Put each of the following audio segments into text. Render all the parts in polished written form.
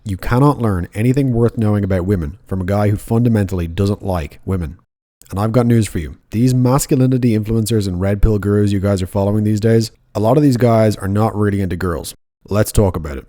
You cannot learn anything worth knowing about women from a guy who fundamentally doesn't like women. And I've got news for you. These masculinity influencers and red pill gurus you guys are following these days, a lot of these guys are not really into girls. Let's talk about it.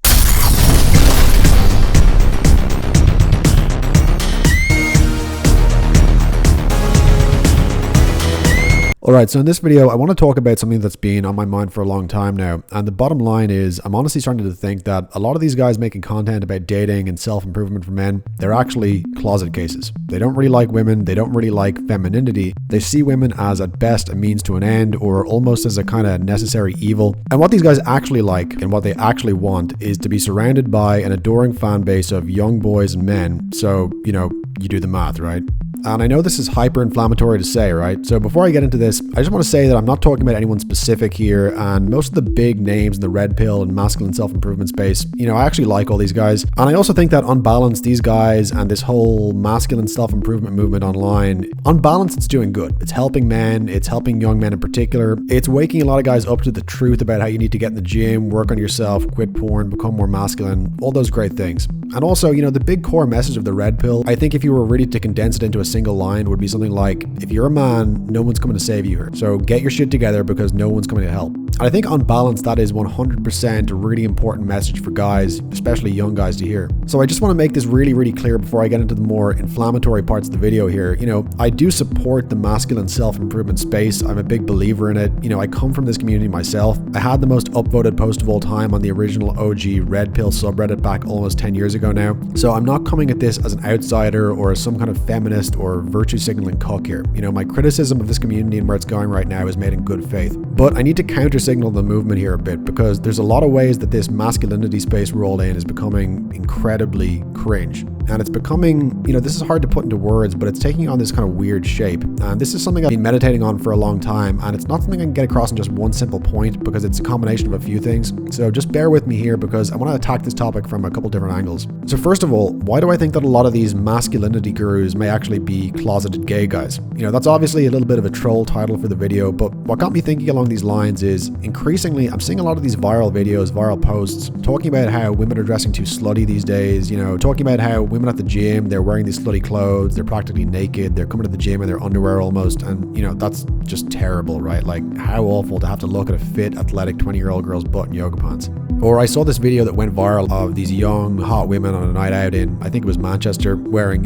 Alright, so in this video, I want to talk about something that's been on my mind for a long time now. And the bottom line is, I'm honestly starting to think that a lot of these guys making content about dating and self-improvement for men, they're actually closet cases. They don't really like women. They don't really like femininity. They see women as, at best, a means to an end or almost as a kind of necessary evil. And what these guys actually like and what they actually want is to be surrounded by an adoring fan base of young boys and men. So, you do the math, right? And I know this is hyper-inflammatory to say, right? So before I get into this, I just want to say that I'm not talking about anyone specific here, and most of the big names in the red pill and masculine self-improvement space, I actually like all these guys. And I also think that on balance, these guys and this whole masculine self-improvement movement online, on balance, it's doing good. It's helping men, it's helping young men in particular. It's waking a lot of guys up to the truth about how you need to get in the gym, work on yourself, quit porn, become more masculine, all those great things. And also, the big core message of the red pill, I think if you were really to condense it into a single line, would be something like, if you're a man, no one's coming to save you here. So get your shit together because no one's coming to help. And I think on balance, that is 100% a really important message for guys, especially young guys, to hear. So I just want to make this really, really clear before I get into the more inflammatory parts of the video here. I do support the masculine self-improvement space. I'm a big believer in it. I come from this community myself. I had the most upvoted post of all time on the original OG red pill subreddit back almost 10 years ago now. So I'm not coming at this as an outsider or as some kind of feminist or virtue signaling cuck here. My criticism of this community and where it's going right now is made in good faith. But I need to counter signal the movement here a bit because there's a lot of ways that this masculinity space we're all in is becoming incredibly cringe. And it's becoming, this is hard to put into words, but it's taking on this kind of weird shape. And this is something I've been meditating on for a long time, and it's not something I can get across in just one simple point because it's a combination of a few things. So just bear with me here because I want to attack this topic from a couple different angles. So first of all, why do I think that a lot of these masculinity gurus may actually be closeted gay guys? That's obviously a little bit of a troll title for the video, but what got me thinking along these lines is increasingly I'm seeing a lot of these viral videos, viral posts, talking about how women are dressing too slutty these days, talking about how women at the gym, they're wearing these slutty clothes, they're practically naked, they're coming to the gym in their underwear almost, and that's just terrible, right? Like, how awful to have to look at a fit, athletic 20-year-old girl's butt in yoga pants. Or I saw this video that went viral of these young, hot women on a night out in, I think it was Manchester, wearing,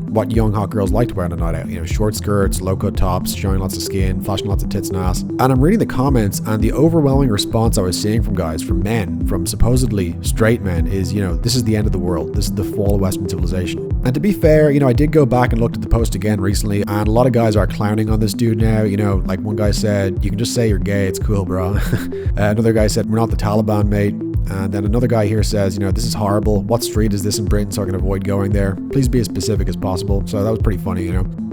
what young hot girls like to wear on a night out. Short skirts, low-cut tops, showing lots of skin, flashing lots of tits and ass. And I'm reading the comments, and the overwhelming response I was seeing from guys, from men, from supposedly straight men, is, this is the end of the world. This is the fall of Western civilization. And to be fair, I did go back and looked at the post again recently, and a lot of guys are clowning on this dude now. Like one guy said, you can just say you're gay, it's cool, bro. Another guy said, we're not the Taliban, mate. And then another guy here says, this is horrible. What street is this in Britain so I can avoid going there? Please be as specific as possible. So that was pretty funny,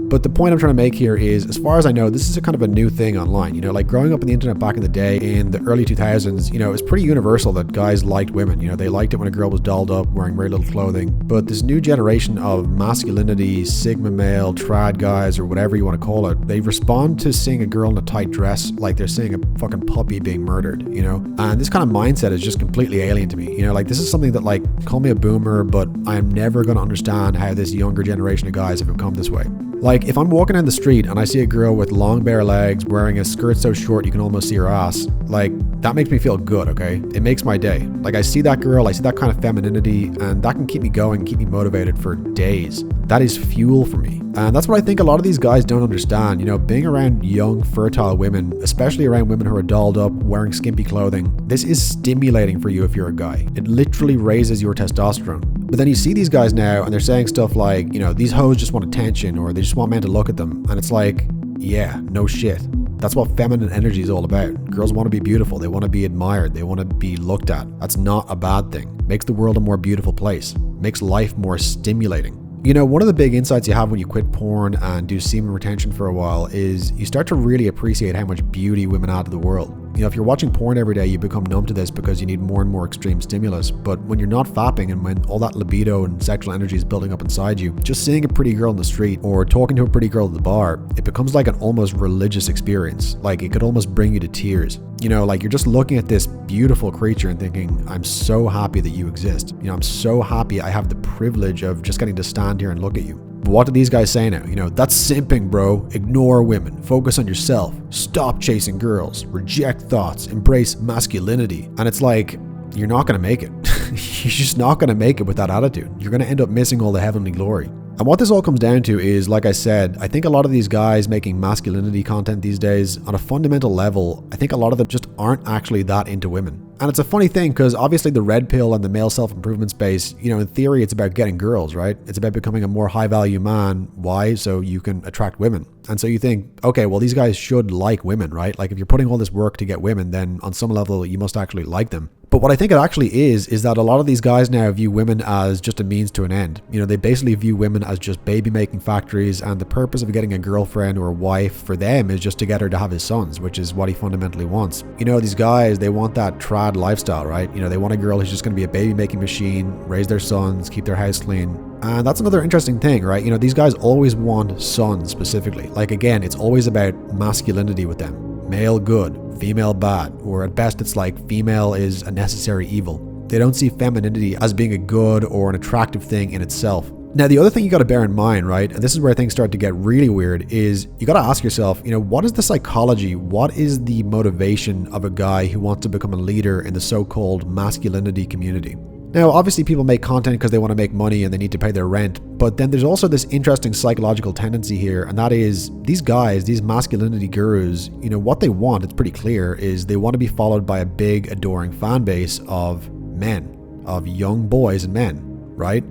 But the point I'm trying to make here is, as far as I know, this is a kind of a new thing online. Like growing up on the internet back in the day, in the early 2000s, it was pretty universal that guys liked women. They liked it when a girl was dolled up, wearing very little clothing. But this new generation of masculinity, sigma male, trad guys, or whatever you want to call it, they respond to seeing a girl in a tight dress like they're seeing a fucking puppy being murdered, And this kind of mindset is just completely alien to me. Like this is something that, like, call me a boomer, but I am never going to understand how this younger generation of guys have become this way. Like, if I'm walking down the street and I see a girl with long bare legs wearing a skirt so short you can almost see her ass, like, that makes me feel good, okay? It makes my day. Like, I see that girl, I see that kind of femininity, and that can keep me going, keep me motivated for days. That is fuel for me. And that's what I think a lot of these guys don't understand. Being around young, fertile women, especially around women who are dolled up, wearing skimpy clothing, this is stimulating for you if you're a guy. It literally raises your testosterone. But then you see these guys now and they're saying stuff like, these hoes just want attention or they just want men to look at them. And it's like, yeah, no shit. That's what feminine energy is all about. Girls want to be beautiful. They want to be admired. They want to be looked at. That's not a bad thing. Makes the world a more beautiful place. Makes life more stimulating. One of the big insights you have when you quit porn and do semen retention for a while is you start to really appreciate how much beauty women add to the world. You know, if you're watching porn every day, you become numb to this because you need more and more extreme stimulus. But when you're not fapping and when all that libido and sexual energy is building up inside you, just seeing a pretty girl in the street or talking to a pretty girl at the bar, it becomes like an almost religious experience. Like it could almost bring you to tears. You know, like you're just looking at this beautiful creature and thinking, I'm so happy that you exist. You know, I'm so happy I have the privilege of just getting to stand here and look at you. But what do these guys say now? You know, that's simping, bro. Ignore women. Focus on yourself. Stop chasing girls. Reject thoughts. Embrace masculinity. And it's like, you're not going to make it. You're just not going to make it with that attitude. You're going to end up missing all the heavenly glory. And what this all comes down to is, like I said, I think a lot of these guys making masculinity content these days, on a fundamental level, I think a lot of them just aren't actually that into women. And it's a funny thing because obviously the red pill and the male self-improvement space, you know, in theory, it's about getting girls, right? It's about becoming a more high-value man. Why? So you can attract women. And so you think, okay, well, these guys should like women, right? Like if you're putting all this work to get women, then on some level, you must actually like them. But what I think it actually is that a lot of these guys now view women as just a means to an end. You know, they basically view women as just baby-making factories, and the purpose of getting a girlfriend or a wife for them is just to get her to have his sons, which is what he fundamentally wants. You know, these guys, they want that trad lifestyle, right? You know, they want a girl who's just going to be a baby-making machine, raise their sons, keep their house clean. And that's another interesting thing, right? You know, these guys always want sons specifically. Like, again, it's always about masculinity with them. Male good, female bad, or at best it's like female is a necessary evil. They don't see femininity as being a good or an attractive thing in itself. Now, the other thing you got to bear in mind, right, and this is where things start to get really weird, is you got to ask yourself, you know, what is the psychology, what is the motivation of a guy who wants to become a leader in the so-called masculinity community? Now, obviously people make content because they want to make money and they need to pay their rent, but then there's also this interesting psychological tendency here, and that is these guys, these masculinity gurus, you know, what they want, it's pretty clear, is they want to be followed by a big adoring fan base of men, of young boys and men, right?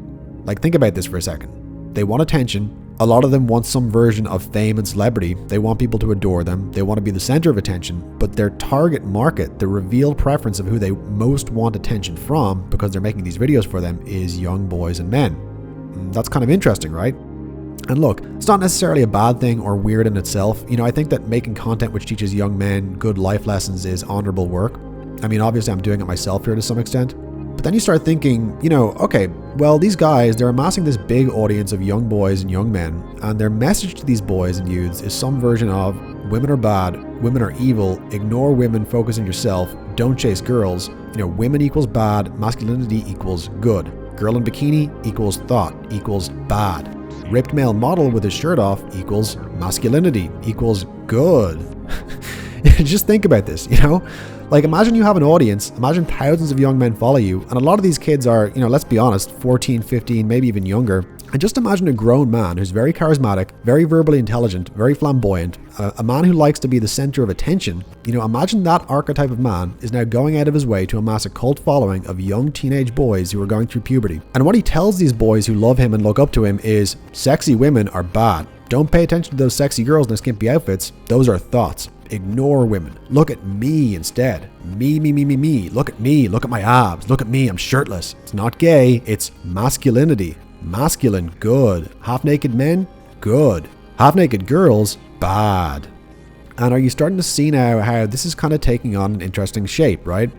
Like, think about this for a second. They want attention. A lot of them want some version of fame and celebrity. They want people to adore them. They want to be the center of attention, but their target market, the revealed preference of who they most want attention from, because they're making these videos for them, is young boys and men. That's kind of interesting, right? And look, it's not necessarily a bad thing or weird in itself. You know, I think that making content which teaches young men good life lessons is honorable work. I mean, obviously I'm doing it myself here to some extent. But then you start thinking, you know, okay, well, these guys, they're amassing this big audience of young boys and young men, and their message to these boys and youths is some version of women are bad, women are evil, ignore women, focus on yourself, don't chase girls, you know, women equals bad, masculinity equals good, girl in bikini equals thought, equals bad, ripped male model with his shirt off equals masculinity, equals good. Just think about this, you know? Like, imagine you have an audience, imagine thousands of young men follow you, and a lot of these kids are, you know, let's be honest, 14, 15, maybe even younger. And just imagine a grown man who's very charismatic, very verbally intelligent, very flamboyant, a man who likes to be the center of attention. You know, imagine that archetype of man is now going out of his way to amass a cult following of young teenage boys who are going through puberty. And what he tells these boys who love him and look up to him is, sexy women are bad. Don't pay attention to those sexy girls in their skimpy outfits. Those are thoughts. Ignore women. Look at me instead. Me. Look at me. Look at my abs. Look at me. I'm shirtless. It's not gay. It's masculinity. Masculine, good. Half-naked men, good. Half-naked girls, bad. And are you starting to see now how this is kind of taking on an interesting shape, right?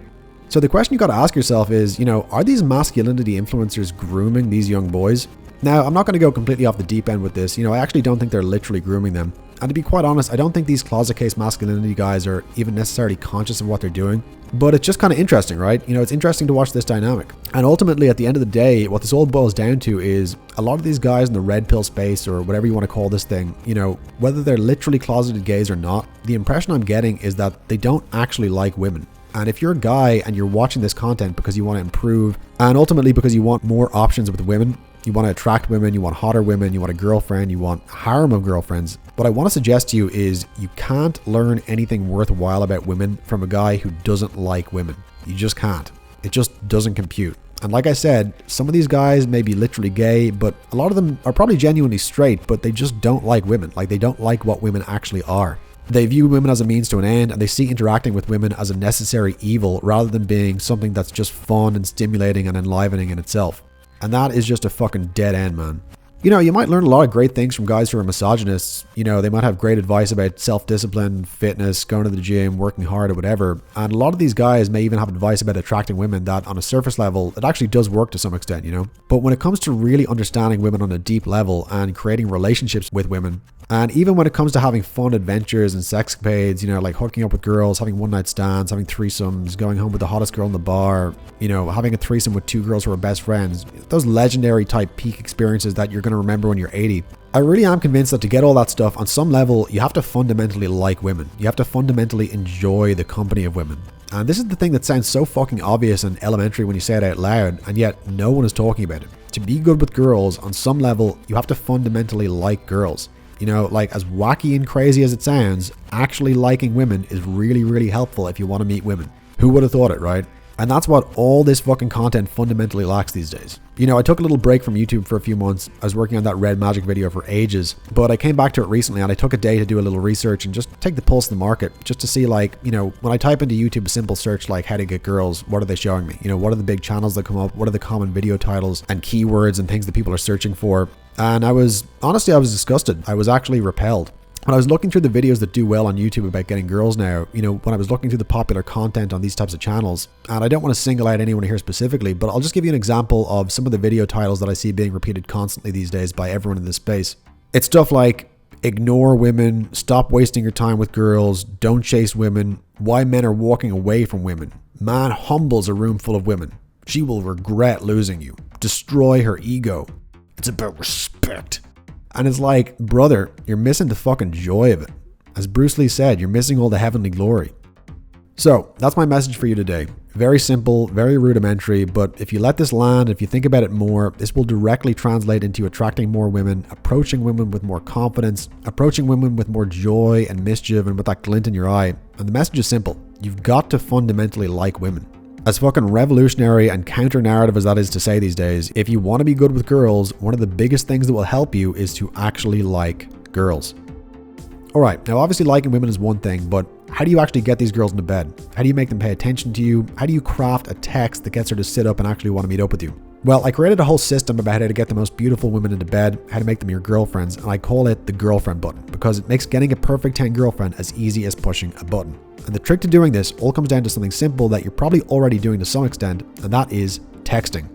So the question you got to ask yourself is, you know, are these masculinity influencers grooming these young boys? Now, I'm not going to go completely off the deep end with this. You know, I actually don't think they're literally grooming them. And to be quite honest, I don't think these closet case masculinity guys are even necessarily conscious of what they're doing. But it's just kind of interesting, right? You know, it's interesting to watch this dynamic. And ultimately, at the end of the day, what this all boils down to is a lot of these guys in the red pill space, or whatever you want to call this thing, you know, whether they're literally closeted gays or not, the impression I'm getting is that they don't actually like women. And if you're a guy and you're watching this content because you want to improve, and ultimately because you want more options with women, you want to attract women, you want hotter women, you want a girlfriend, you want a harem of girlfriends, what I want to suggest to you is you can't learn anything worthwhile about women from a guy who doesn't like women. You just can't. It just doesn't compute. And like I said, some of these guys may be literally gay, but a lot of them are probably genuinely straight, but they just don't like women. Like, they don't like what women actually are. They view women as a means to an end, and they see interacting with women as a necessary evil rather than being something that's just fun and stimulating and enlivening in itself. And that is just a fucking dead end, man. You know, you might learn a lot of great things from guys who are misogynists. You know, they might have great advice about self-discipline, fitness, going to the gym, working hard or whatever. And a lot of these guys may even have advice about attracting women that on a surface level, it actually does work to some extent, you know. But when it comes to really understanding women on a deep level and creating relationships with women, and even when it comes to having fun adventures and sexcapades, you know, like hooking up with girls, having one-night stands, having threesomes, going home with the hottest girl in the bar, you know, having a threesome with 2 girls who are best friends, those legendary type peak experiences that you're going to remember when you're 80. I really am convinced that to get all that stuff, on some level, you have to fundamentally like women. You have to fundamentally enjoy the company of women. And this is the thing that sounds so fucking obvious and elementary when you say it out loud, and yet no one is talking about it. To be good with girls, on some level, you have to fundamentally like girls. You know, like as wacky and crazy as it sounds, actually liking women is really, really helpful if you want to meet women. Who would have thought it, right? And that's what all this fucking content fundamentally lacks these days. You know, I took a little break from YouTube for a few months. I was working on that red magic video for ages, but I came back to it recently and I took a day to do a little research and just take the pulse of the market, just to see, like, you know, when I type into YouTube a simple search like how to get girls, what are they showing me? You know, what are the big channels that come up? What are the common video titles and keywords and things that people are searching for? And I was disgusted. I was actually repelled. When I was looking through the videos that do well on YouTube about getting girls now, you know, when I was looking through the popular content on these types of channels, and I don't want to single out anyone here specifically, but I'll just give you an example of some of the video titles that I see being repeated constantly these days by everyone in this space. It's stuff like, ignore women, stop wasting your time with girls, don't chase women, why men are walking away from women, man humbles a room full of women, she will regret losing you, destroy her ego, it's about respect. And it's like, brother, you're missing the fucking joy of it. As Bruce Lee said, you're missing all the heavenly glory. So that's my message for you today. Very simple, very rudimentary, but if you let this land, if you think about it more, this will directly translate into attracting more women, approaching women with more confidence, approaching women with more joy and mischief and with that glint in your eye. And the message is simple. You've got to fundamentally like women. As fucking revolutionary and counter-narrative as that is to say these days, if you want to be good with girls, one of the biggest things that will help you is to actually like girls. Alright, now obviously liking women is one thing, but how do you actually get these girls into bed? How do you make them pay attention to you? How do you craft a text that gets her to sit up and actually want to meet up with you? Well, I created a whole system about how to get the most beautiful women into bed, how to make them your girlfriends, and I call it the girlfriend button because it makes getting a perfect 10 girlfriend as easy as pushing a button. And the trick to doing this all comes down to something simple that you're probably already doing to some extent, and that is texting.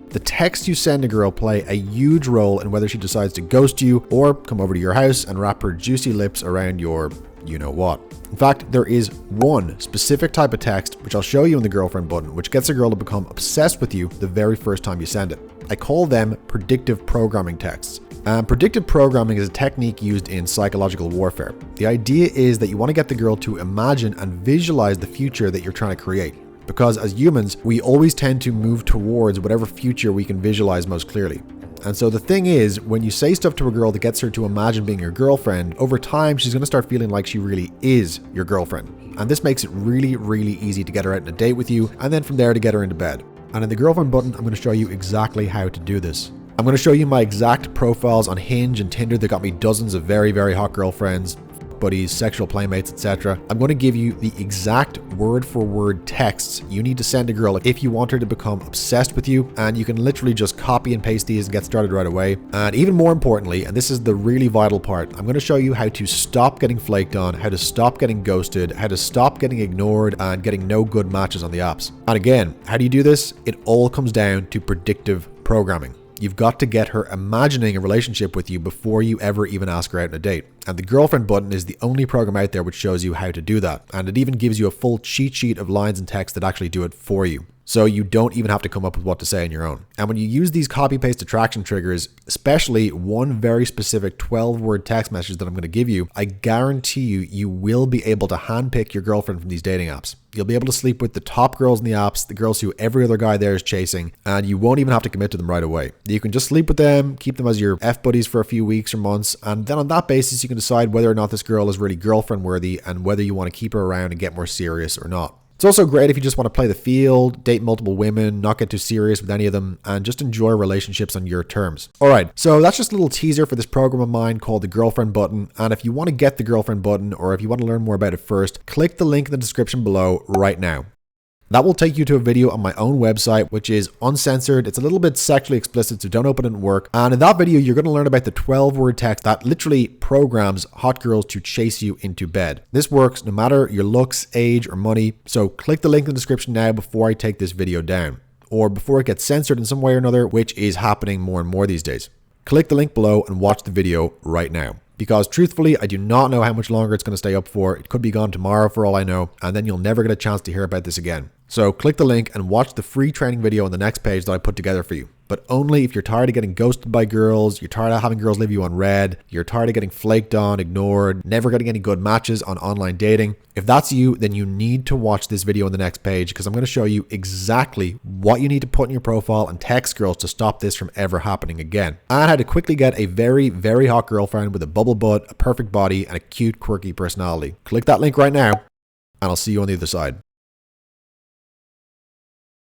The text you send a girl play a huge role in whether she decides to ghost you or come over to your house and wrap her juicy lips around your you-know-what. In fact, there is one specific type of text, which I'll show you in the girlfriend button, which gets a girl to become obsessed with you the very first time you send it. I call them predictive programming texts. Predictive programming is a technique used in psychological warfare. The idea is that you want to get the girl to imagine and visualize the future that you're trying to create. Because as humans, we always tend to move towards whatever future we can visualize most clearly. And so the thing is, when you say stuff to a girl that gets her to imagine being your girlfriend, over time, she's going to start feeling like she really is your girlfriend. And this makes it really, really easy to get her out on a date with you, and then from there to get her into bed. And in the girlfriend button, I'm going to show you exactly how to do this. I'm going to show you my exact profiles on Hinge and Tinder that got me dozens of very, very hot girlfriends, buddies, sexual playmates, etc. I'm going to give you the exact word-for-word texts you need to send a girl if you want her to become obsessed with you, and you can literally just copy and paste these and get started right away. And even more importantly, and this is the really vital part, I'm going to show you how to stop getting flaked on, how to stop getting ghosted, how to stop getting ignored and getting no good matches on the apps. And again, how do you do this? It all comes down to predictive programming. You've got to get her imagining a relationship with you before you ever even ask her out on a date. And the girlfriend button is the only program out there which shows you how to do that. And it even gives you a full cheat sheet of lines and text that actually do it for you. So you don't even have to come up with what to say on your own. And when you use these copy-paste attraction triggers, especially one very specific 12-word text message that I'm going to give you, I guarantee you will be able to handpick your girlfriend from these dating apps. You'll be able to sleep with the top girls in the apps, the girls who every other guy there is chasing, and you won't even have to commit to them right away. You can just sleep with them, keep them as your F-buddies for a few weeks or months, and then on that basis, you can decide whether or not this girl is really girlfriend-worthy and whether you want to keep her around and get more serious or not. It's also great if you just want to play the field, date multiple women, not get too serious with any of them, and just enjoy relationships on your terms. Alright, so that's just a little teaser for this program of mine called the Girlfriend Button, and if you want to get the Girlfriend Button, or if you want to learn more about it first, click the link in the description below right now. That will take you to a video on my own website, which is uncensored. It's a little bit sexually explicit, so don't open it and work. And in that video, you're going to learn about the 12-word text that literally programs hot girls to chase you into bed. This works no matter your looks, age, or money. So click the link in the description now before I take this video down, or before it gets censored in some way or another, which is happening more and more these days. Click the link below and watch the video right now. Because truthfully, I do not know how much longer it's going to stay up for. It could be gone tomorrow for all I know, and then you'll never get a chance to hear about this again. So click the link and watch the free training video on the next page that I put together for you. But only if you're tired of getting ghosted by girls, you're tired of having girls leave you on red, you're tired of getting flaked on, ignored, never getting any good matches on online dating. If that's you, then you need to watch this video on the next page, because I'm going to show you exactly what you need to put in your profile and text girls to stop this from ever happening again. And how to quickly get a very, very hot girlfriend with a bubble butt, a perfect body, and a cute, quirky personality. Click that link right now, and I'll see you on the other side.